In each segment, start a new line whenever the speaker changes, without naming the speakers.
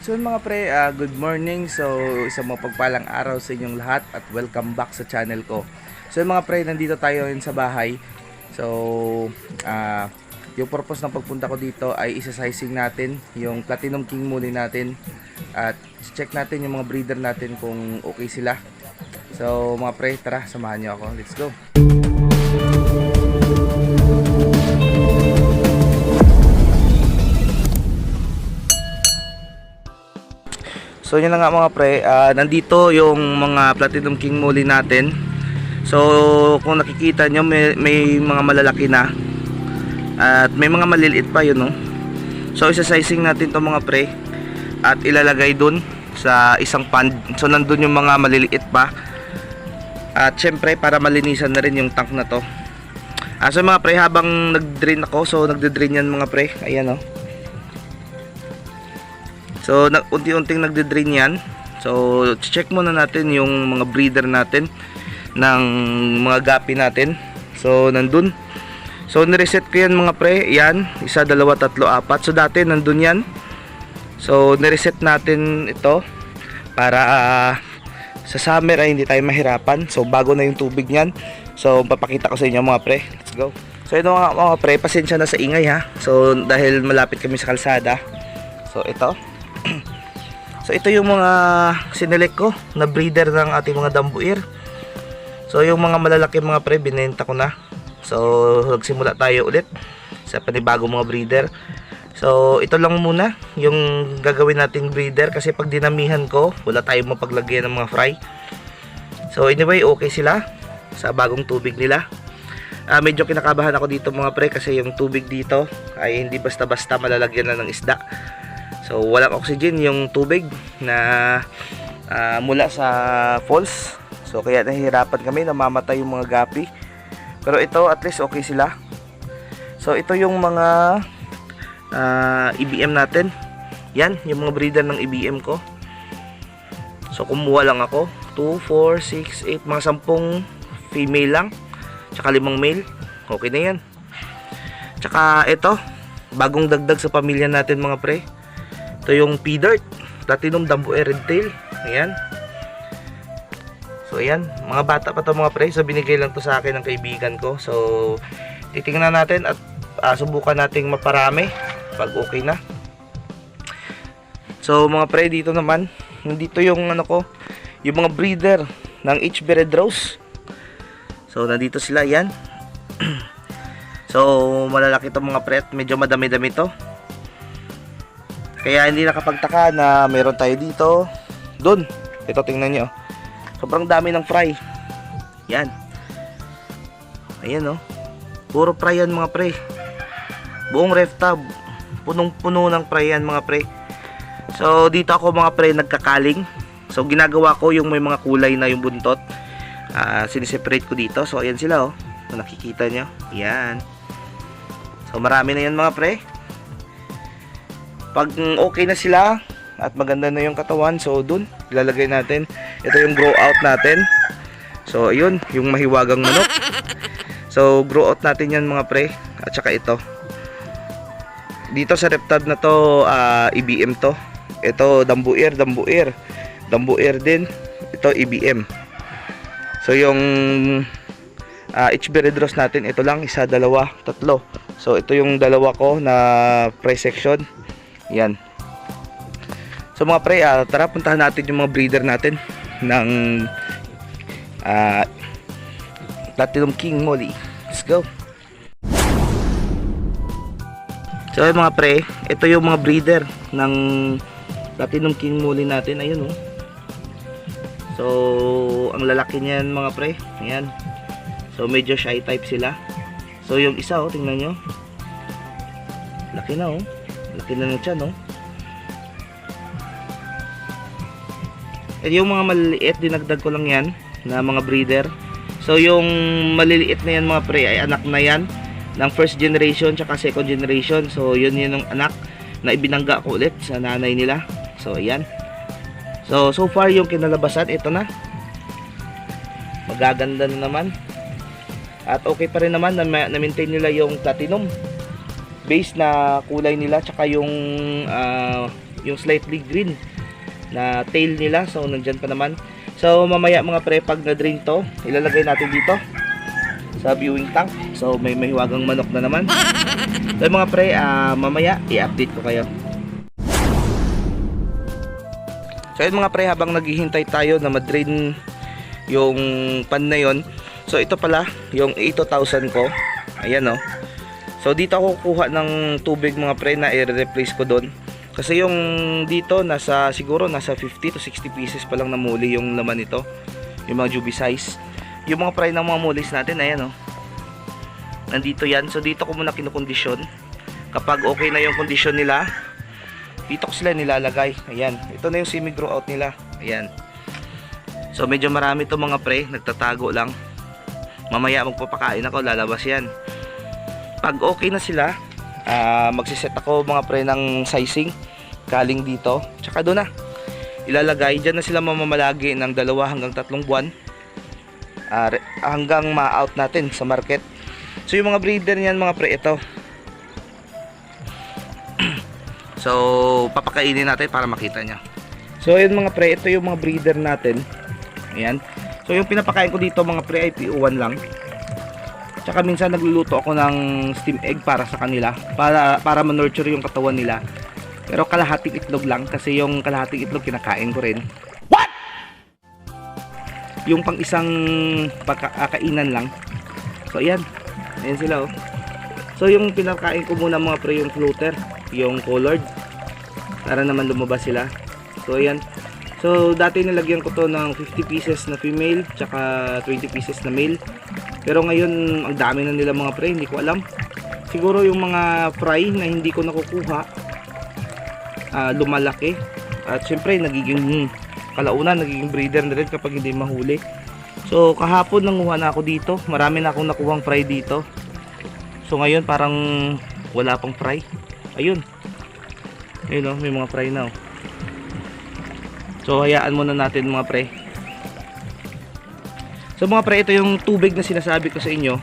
So mga pre, good morning. So isang mapagpalang araw sa inyong lahat at welcome back sa channel ko. So mga pre, nandito tayo ngayon sa bahay. So yung purpose ng pagpunta ko dito ay isa-sizing natin yung Platinum King muli natin at check natin yung mga breeder natin kung okay sila. So mga pre, tara samahan niyo ako. Let's go. So yun na nga mga pre, nandito yung mga Platinum King muli natin. So kung nakikita nyo may mga malalaki na at may mga maliliit pa yun, no? So isa-sizing natin to mga pre at ilalagay dun sa isang pond. So nandun yung mga maliliit pa. At syempre para malinisan na rin yung tank na to. So mga pre, habang nag-drain ako, so nagde-drain yan mga pre. Ayan, no? So unti-unting nagde-drain yan. So check muna natin yung mga breeder natin ng mga gapi natin. So nandun. So nireset ko yan mga pre. Yan, 1, 2, 3, 4. So dati nandun yan. So nireset natin ito para sa summer ay hindi tayo mahirapan. So bago na yung tubig niyan. So papakita ko sa inyo mga pre. Let's go. So ito mga pre, pasensya na sa ingay ha. So dahil malapit kami sa kalsada. So ito. So ito yung mga sinelect ko na breeder ng ating mga dambuir. So yung mga malalaki mga pre, binenta ko na. So nagsimula tayo ulit sa panibagong mga breeder. So ito lang muna yung gagawin nating breeder kasi pag dinamihan ko, wala tayong mapaglagyan ng mga fry. So anyway, okay sila sa bagong tubig nila. Medyo kinakabahan ako dito mga pre kasi yung tubig dito ay hindi basta-basta malalagyan na ng isda. So walang oxygen yung tubig na mula sa falls. So kaya nahihirapan kami, namamatay yung mga gapi. Pero ito at least okay sila. So ito yung mga EBM natin. Yan, yung mga breeder ng EBM ko. So kumuha lang ako 2, 4, 6, 8, mga 10 female lang, tsaka 5 male. Okay na yan. Tsaka ito, bagong dagdag sa pamilya natin mga pre. Ito yung P-Dirt, Platinum Dambuir Redtail. Ayan. So ayan, mga bata pa to mga pre. So binigay lang to sa akin ng kaibigan ko. So titingnan natin at subukan nating maparami pag okay na. So mga pre, dito naman, nandito yung ano ko, yung mga breeder ng HB Red Rose. So nandito sila, yan. So malalaki to mga pre at medyo madami-dami to. Kaya hindi nakapagtaka na meron tayo dito. Doon. Ito tingnan nyo. Sobrang dami ng fry. Yan. Ayan, oh. Puro fry yan mga pre. Buong ref tub. Punong-puno ng fry yan mga pre. So dito ako mga pre nagkakaling. So ginagawa ko yung may mga kulay na yung buntot. Siniseparate ko dito. So ayan sila, oh. So, nakikita nyo. Yan. So marami na yan mga pre. Pag okay na sila at maganda na yung katawan, so dun ilalagay natin. Ito yung grow out natin. So ayun, yung mahiwagang manok. So grow out natin yan mga pre. At saka ito. Dito sa reptab na to, EBM to. Ito dambuir din. Ito EBM. So yung HB Red Rose natin, ito lang, 1, 2, 3. So ito yung dalawa ko na pre-section. Yan. So mga pre, tara puntahan natin yung mga breeder natin ng Platinum King Molly. Let's go. So mga pre, ito yung mga breeder ng Platinum King Molly natin. Ayun, oh. So ang lalaki niyan mga pre. Ayan. So medyo shy type sila. So yung isa, oh, tingnan nyo. Laki na, oh. Laki na ng tiyan, no? At yung mga maliliit, dinagdag ko lang yan na mga breeder. So yung maliliit na yan mga pre ay anak na yan ng first generation tsaka second generation. So yun yung anak na ibinangga ko ulit sa nanay nila. So ayan. So far yung kinalabasan, ito na. Magaganda na naman. At okay pa rin naman na maintain nila yung platinum base na kulay nila, tsaka yung yung slightly green na tail nila. So nandyan pa naman. So mamaya mga pre, pag na-drain to, ilalagay natin dito sa viewing tank. So may mahiwagang manok na naman. So mga pre, mamaya i-update ko kayo. So yun mga pre, habang naghihintay tayo na ma-drain yung pan na yon. So ito pala yung 8,000 ko. Ayan oh. So dito ako kukuha ng tubig mga pre na i-replace ko doon. Kasi yung dito siguro nasa 50 to 60 pieces pa lang na muli yung laman nito. Yung mga juby size. Yung mga fry ng mga mulis natin, ayan oh. Nandito yan. So dito ko muna kinukondisyon. Kapag okay na yung kondisyon nila, dito ko sila nilalagay. Ayan. Ito na yung semi-grow out nila. Ayan. So medyo marami to mga pre. Nagtatago lang. Mamaya magpapakain ako, lalabas yan. Pag okay na sila, magsiset ako mga pre ng sizing galing dito, tsaka doon na ilalagay. Dyan na sila mamamalagi ng 2 hanggang 3 buwan, hanggang ma-out natin sa market. So yung mga breeder niyan mga pre, ito. So papakainin natin para makita nyo. So yun mga pre, ito yung mga breeder natin. Ayan. So yung pinapakain ko dito mga pre ay PO1 lang. Tsaka minsan nagluluto ako ng steam egg para sa kanila, para ma-nurture yung katawan nila. Pero kalahating itlog lang, kasi yung kalahating itlog kinakain ko rin. What? Yung pang isang kainan lang. So ayan. Ayan sila oh. So yung pinakain ko muna mga pre yung floater, yung colored, para naman lumabas sila. So ayan. So dati nilagyan ko to ng 50 pieces na female, tsaka 20 pieces na male. Pero ngayon ang dami na nila mga pre, hindi ko alam. Siguro yung mga fry na hindi ko nakukuha, lumalaki. At syempre nagiging kalaunan, nagiging breeder na rin kapag hindi mahuli. So kahapon nanguha na ako dito, marami na akong nakuhang fry dito. So ngayon parang wala pang fry. Ayun. Ayun oh, may mga fry na oh. So hayaan muna natin mga pre. So mga pre, ito yung tubig na sinasabi ko sa inyo.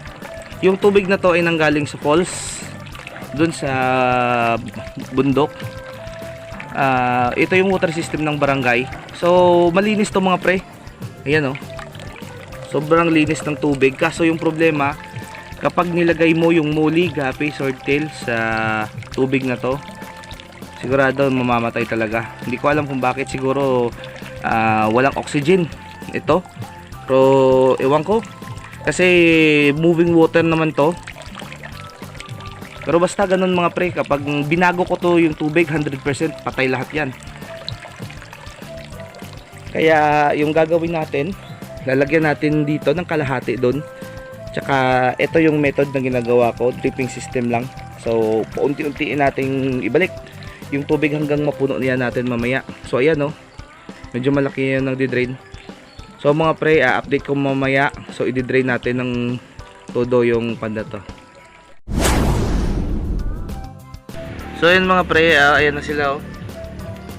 Yung tubig na to ay nanggaling sa falls, dun sa bundok. Ito yung water system ng barangay. So malinis to mga pre. Ayan oh. Sobrang linis ng tubig. Kaso yung problema, kapag nilagay mo yung muli, gapi, swordtail sa tubig na to, sigurado mamamatay talaga. Hindi ko alam kung bakit. Siguro walang oxygen ito. Pero ewan ko, kasi moving water naman to. Pero basta ganun mga pre, kapag binago ko to yung tubig, 100% patay lahat yan. Kaya yung gagawin natin, lalagyan natin dito ng kalahati doon. Tsaka ito yung method na ginagawa ko, dripping system lang. So paunti-untiin nating ibalik yung tubig hanggang mapuno niya natin mamaya. So ayan oh, medyo malaki yung nagdi-drain. So mga pre, update ko mamaya. So i-drain natin ng todo yung panda to. So yun mga pre, ayan na sila oh.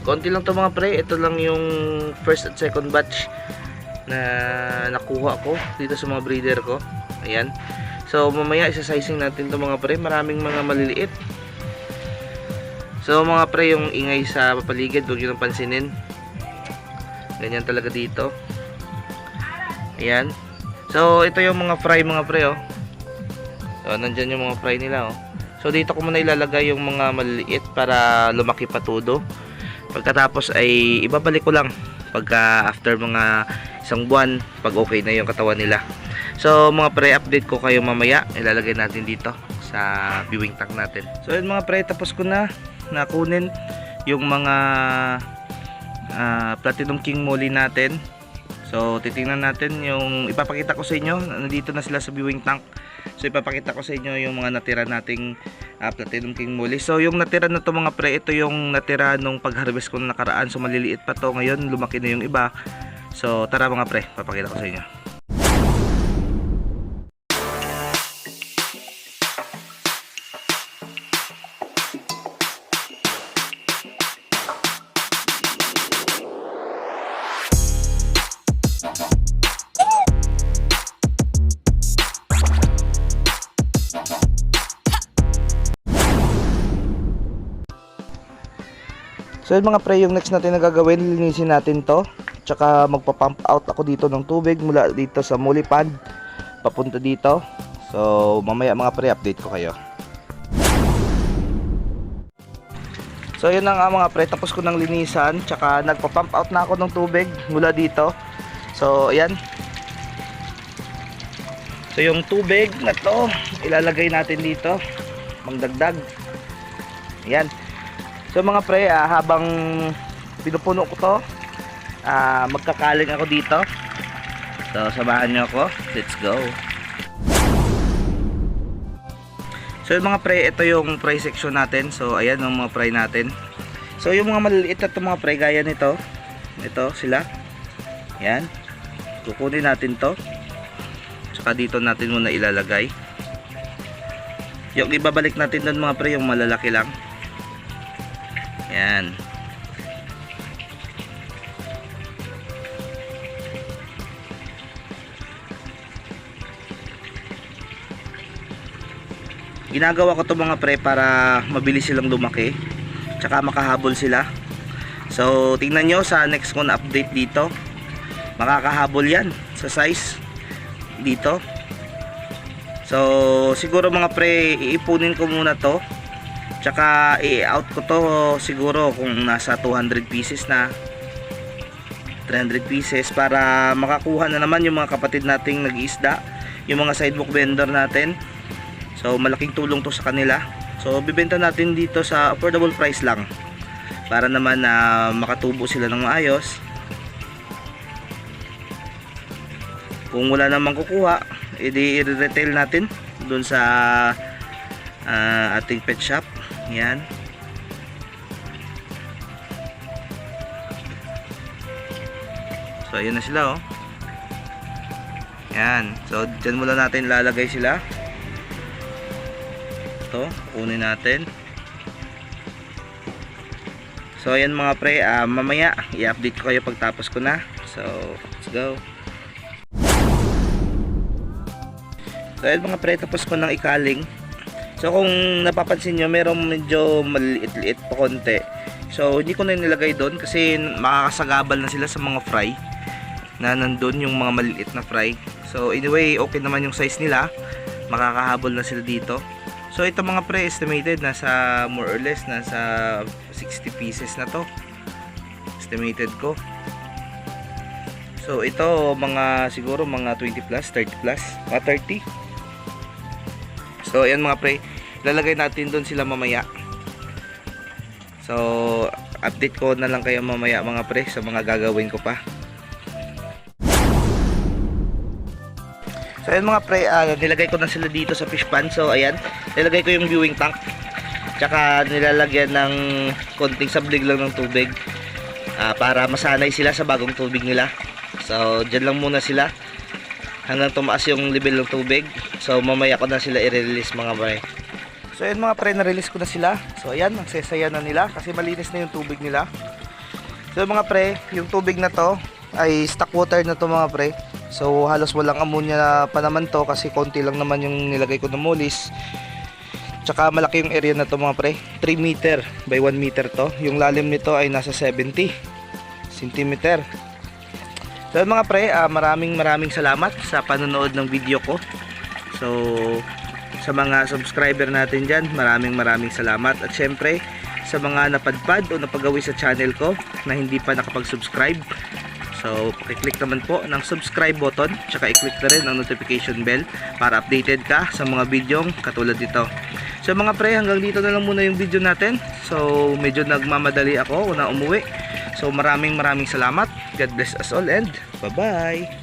Konti lang to mga pre. Ito lang yung first at second batch na nakuha ko dito sa mga breeder ko. Ayan. So mamaya isa-sizing natin to mga pre. Maraming mga maliliit. So mga pre, yung ingay sa papaligid, huwag nyo nang pansinin. Ganyan talaga dito. Ayan. So ito yung mga fry mga pre oh. So nandyan yung mga fry nila oh. So dito ko muna ilalagay yung mga maliliit para lumaki pa todo. Pagkatapos ay ibabalik ko lang pagka after mga isang buwan, pag okay na yung katawan nila. So mga pre, update ko kayo mamaya. Ilalagay natin dito sa viewing tank natin. So yun mga pre, tapos ko na nakunin yung mga Platinum King Molly natin. So titingnan natin yung ipapakita ko sa inyo. Nandito na sila sa viewing tank. So ipapakita ko sa inyo yung mga natira nating Platinum King Molly. So yung natira na to mga pre, ito yung natira nung pag-harvest ko na nakaraan. So maliliit pa to, ngayon lumaki na yung iba. So tara mga pre, papakita ko sa inyo. So yun mga pre, yung next natin na gagawin, linisin natin to. Tsaka magpa-pump out ako dito ng tubig mula dito sa Muli Pond papunta dito. So mamaya mga pre, update ko kayo. So yun na nga mga pre, tapos ko ng linisan. Tsaka nagpa-pump out na ako ng tubig mula dito. So ayan. So yung tubig na to, ilalagay natin dito. Mangdagdag. Ayan. So mga pre, habang pinupuno ko to, magkakaling ako dito. So samahan nyo ako. Let's go. So yung mga pre, ito yung fry section natin. So ayan yung mga fry natin. So yung mga maliliit na ito mga pre, gaya nito. Ito sila. Ayan. Kukunin natin to. Tsaka dito natin muna ilalagay. Yung ibabalik natin doon mga pre, yung malalaki lang. Yan. Ginagawa ko to mga pre para mabilis silang lumaki. Tsaka makahabol sila. So tingnan nyo sa next ko na update dito. Makakahabol yan sa size dito. So siguro mga pre, iipunin ko muna to. Tsaka i-out ko to siguro kung nasa 200 pieces na, 300 pieces, para makakuha na naman yung mga kapatid nating nag-iisda, yung mga sidewalk vendor natin. So malaking tulong to sa kanila. So bibenta natin dito sa affordable price lang, para naman na makatubo sila ng maayos. Kung wala namang kukuha, edi i-retail natin dun sa ating pet shop. Yan. So ayun na sila, oh. Yan. So dyan muna natin lalagay sila. Ito, kunin natin. So ayan mga pre, mamaya i-update ko kayo pagtapos ko na. So let's go. So ayan mga pre, tapos ko ng ikaling. So kung napapansin nyo, merong medyo maliit-liit pa konti. So hindi ko na nilagay doon kasi makakasagabal na sila sa mga fry na nandun, yung mga maliit na fry. So anyway, okay naman yung size nila. Makakahabol na sila dito. So ito mga pre, estimated nasa more or less nasa 60 pieces na to. Estimated ko. So ito mga siguro mga 20 plus, 30 plus, mga 30. So ayan mga pre, lalagay natin doon sila mamaya. So update ko na lang kayo mamaya mga pre sa mga gagawin ko pa. So ayan mga pre, nilagay ko na sila dito sa fish pan. So ayan, nilagay ko yung viewing tank. Tsaka nilalagyan ng konting sablig lang ng tubig, para masanay sila sa bagong tubig nila. So dyan lang muna sila hanggang tumaas yung level ng tubig. So mamaya ko na sila i-release mga pre. So ayan mga pre, na-release ko na sila. So ayan, nagsesaya na nila kasi malinis na yung tubig nila. So mga pre, yung tubig na to ay stock water na to mga pre. So halos walang ammonia pa naman to kasi konti lang naman yung nilagay ko ng molis. Tsaka malaki yung area na to mga pre, 3 meter by 1 meter to. Yung lalim nito ay nasa 70 cm. So mga pre, maraming salamat sa panonood ng video ko. So sa mga subscriber natin dyan, maraming salamat. At syempre sa mga napadpad o napagawi sa channel ko na hindi pa nakapag-subscribe, so pakiclick naman po ng subscribe button, tsaka i-click na rin ang notification bell para updated ka sa mga videong katulad dito. So mga pre, hanggang dito na lang muna yung video natin. So medyo nagmamadali ako na umuwi. So maraming salamat. God bless us all and bye bye.